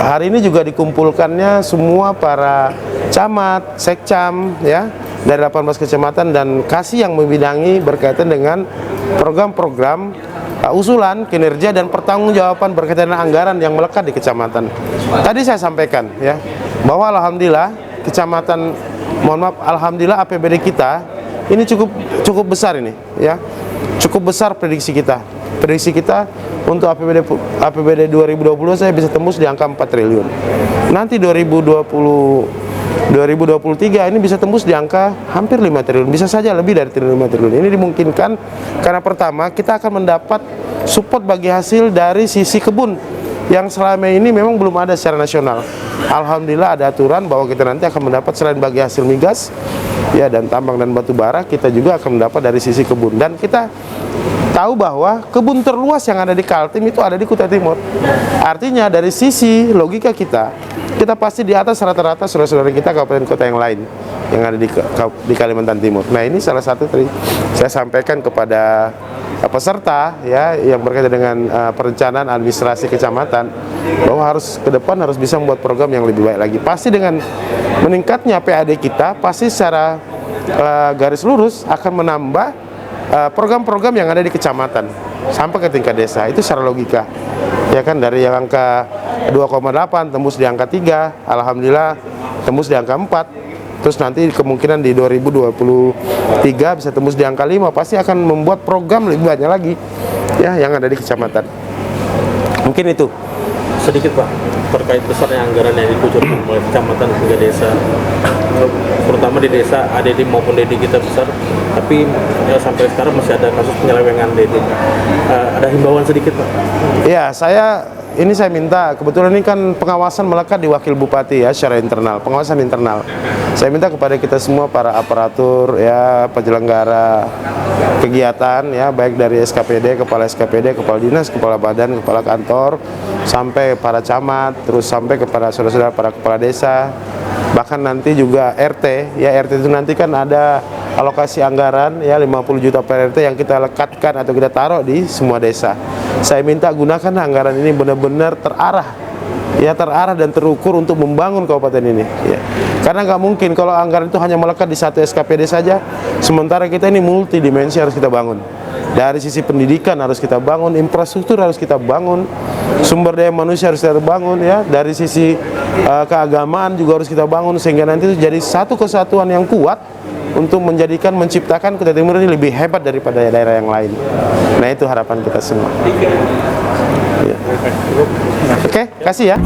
hari ini juga dikumpulkannya semua para camat, sekcam ya dari 18 kecamatan dan kasih yang membidangi berkaitan dengan program-program usulan, kinerja dan pertanggungjawaban berkaitan dengan anggaran yang melekat di kecamatan. Tadi saya sampaikan ya bahwa alhamdulillah kecamatan, alhamdulillah APBD kita ini cukup besar ini ya. Cukup besar prediksi kita. Prediksi kita untuk APBD 2020 saya bisa tembus di angka 4 triliun. Nanti 2023 ini bisa tembus di angka hampir 5 triliun, bisa saja lebih dari 5 triliun. Ini dimungkinkan karena pertama kita akan mendapat support bagi hasil dari sisi kebun yang selama ini memang belum ada secara nasional. Alhamdulillah ada aturan bahwa kita nanti akan mendapat selain bagi hasil migas ya dan tambang dan batu bara, kita juga akan mendapat dari sisi kebun. Dan kita tahu bahwa kebun terluas yang ada di Kaltim itu ada di Kutai Timur. Artinya dari sisi logika kita pasti di atas rata-rata saudara-saudara kita kabupaten kota yang lain yang ada di Kalimantan Timur. Nah ini salah satu tadi saya sampaikan kepada peserta ya yang berkaitan dengan perencanaan administrasi kecamatan bahwa harus ke depan harus bisa membuat program yang lebih baik lagi. Pasti dengan meningkatnya PAD kita pasti secara garis lurus akan menambah program-program yang ada di kecamatan sampai ke tingkat desa. Itu secara logika ya kan, dari yang angka 2,8 tembus di angka 3, alhamdulillah tembus di angka 4, terus nanti kemungkinan di 2023 bisa tembus di angka 5, pasti akan membuat program lebih banyak lagi ya yang ada di kecamatan. Mungkin itu sedikit Pak terkait besarnya anggaran yang dikucurkan oleh kecamatan hingga desa, terutama di desa ADD maupun DD kita besar, tapi ya, sampai sekarang masih ada kasus penyelewengan DD. Ada himbauan sedikit Pak? Ya, saya minta, kebetulan ini kan pengawasan melekat di Wakil Bupati ya secara internal, pengawasan internal. Saya minta kepada kita semua para aparatur ya, penyelenggara kegiatan ya, baik dari SKPD, kepala dinas, kepala badan, kepala kantor, sampai para camat, terus sampai kepada saudara-saudara para kepala desa, bahkan nanti juga RT ya. RT itu nanti kan ada alokasi anggaran ya 50 juta per RT yang kita lekatkan atau kita taruh di semua desa. Saya minta gunakan anggaran ini benar-benar terarah dan terukur untuk membangun kabupaten ini ya. Karena nggak mungkin kalau anggaran itu hanya melekat di satu SKPD saja, sementara kita ini multidimensi harus kita bangun. Dari sisi pendidikan harus kita bangun, infrastruktur harus kita bangun, sumber daya manusia harus kita bangun ya, dari sisi keagamaan juga harus kita bangun, sehingga nanti itu jadi satu kesatuan yang kuat untuk menciptakan Kutai Timur ini lebih hebat daripada daerah yang lain. Nah itu harapan kita semua ya. Oke, kasih ya.